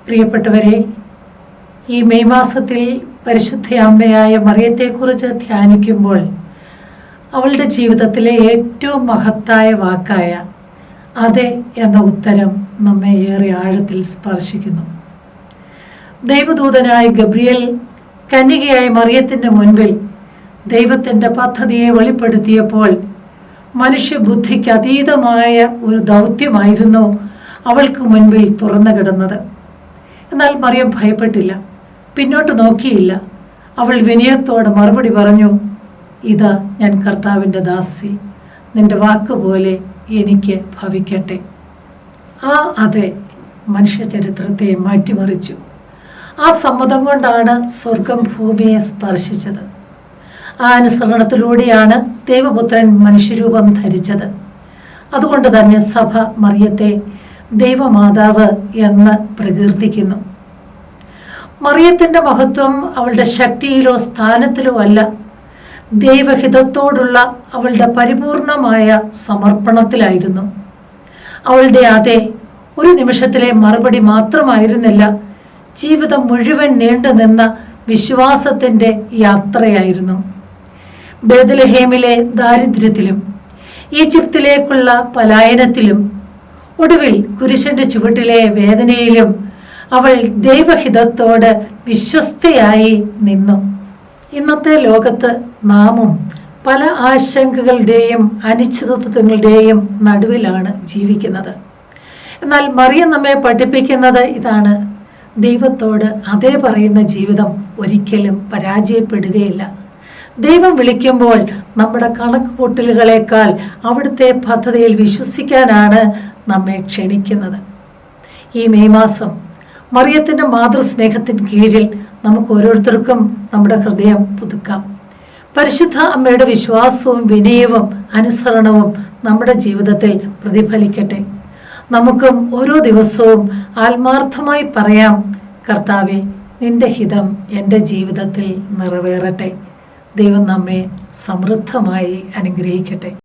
പ്രിയപ്പെട്ടവരെ, ഈ മെയ് മാസത്തിൽ പരിശുദ്ധ അമ്മയായ മറിയത്തെക്കുറിച്ച് ധ്യാനിക്കുമ്പോൾ അവളുടെ ജീവിതത്തിലെ ഏറ്റവും മഹത്തായ വാക്കായ അതെ എന്ന ഉത്തരം നമ്മെ ഏറെ ആഴത്തിൽ സ്പർശിക്കുന്നു. ദൈവദൂതനായ ഗബ്രിയേൽ കന്യകയായ മറിയത്തിൻ്റെ മുൻപിൽ ദൈവത്തിൻ്റെ പദ്ധതിയെ വെളിപ്പെടുത്തിയപ്പോൾ മനുഷ്യബുദ്ധിക്ക് അതീതമായ ഒരു ദൗത്യമായിരുന്നു അവൾക്ക് മുൻപിൽ തുറന്നു കിടന്നത്. എന്നാൽ മറിയം ഭയപ്പെട്ടില്ല, പിന്നോട്ട് നോക്കിയില്ല. അവൾ വിനയത്തോടെ മറുപടി പറഞ്ഞു, ഇതാ ഞാൻ കർത്താവിൻ്റെ ദാസി, നിന്റെ വാക്കുപോലെ എനിക്ക് ഭവിക്കട്ടെ. ആ അതെ മനുഷ്യ ചരിത്രത്തെ മാറ്റിമറിച്ചു. ആ സമ്മതം കൊണ്ടാണ് സ്വർഗം ഭൂമിയെ സ്പർശിച്ചത്. ആ അനുസരണത്തിലൂടെയാണ് ദൈവപുത്രൻ മനുഷ്യരൂപം ധരിച്ചത്. അതുകൊണ്ട് തന്നെ സഭ മറിയത്തെ ദൈവമാതാവ് എന്ന് പ്രകീർത്തിക്കുന്നു. മറിയത്തിൻ്റെ മഹത്വം അവളുടെ ശക്തിയിലോ സ്ഥാനത്തിലോ അല്ല, ദൈവഹിതത്തോടുള്ള അവളുടെ പരിപൂർണമായ സമർപ്പണത്തിലായിരുന്നു. അവളുടെ അതെ ഒരു നിമിഷത്തിലെ മറുപടി മാത്രമായിരുന്നില്ല, ജീവിതം മുഴുവൻ നീണ്ടു നിന്ന വിശ്വാസത്തിൻ്റെ യാത്രയായിരുന്നു. ബേത്ലഹേമിലെ ദാരിദ്ര്യത്തിലും ഈജിപ്തിലേക്കുള്ള പലായനത്തിലും ഒടുവിൽ കുരിശന്റെ ചുവട്ടിലെ വേദനയിലും അവൾ ദൈവഹിതത്തോട് വിശ്വസ്തയായി നിന്നു. ഇന്നത്തെ ലോകത്ത് നാമും പല ആശങ്കകളുടെയും അനിശ്ചിതത്വങ്ങളുടെയും നടുവിലാണ് ജീവിക്കുന്നത്. എന്നാൽ മറിയം നമ്മെ പഠിപ്പിക്കുന്നത് ഇതാണ്: ദൈവത്തോട് അതേ പറയുന്ന ജീവിതം ഒരിക്കലും പരാജയപ്പെടുകയില്ല. ദൈവം വിളിക്കുമ്പോൾ നമ്മുടെ കണക്കുകൂട്ടലുകളേക്കാൾ അവിടുത്തെ പദ്ധതിയിൽ വിശ്വസിക്കാനാണ് നമ്മെ ക്ഷണിക്കുന്നത്. ഈ മെയ് മാസം മറിയത്തിൻ്റെ മാതൃസ്നേഹത്തിന് കീഴിൽ നമുക്ക് ഓരോരുത്തർക്കും നമ്മുടെ ഹൃദയം പുതുക്കാം. പരിശുദ്ധ അമ്മയുടെ വിശ്വാസവും വിനയവും അനുസരണവും നമ്മുടെ ജീവിതത്തിൽ പ്രതിഫലിക്കട്ടെ. നമുക്കും ഓരോ ദിവസവും ആത്മാർത്ഥമായി പറയാം, കർത്താവേ, നിന്റെ ഹിതം എൻ്റെ ജീവിതത്തിൽ നിറവേറട്ടെ. ദൈവം നമ്മെ സമൃദ്ധമായി അനുഗ്രഹിക്കട്ടെ.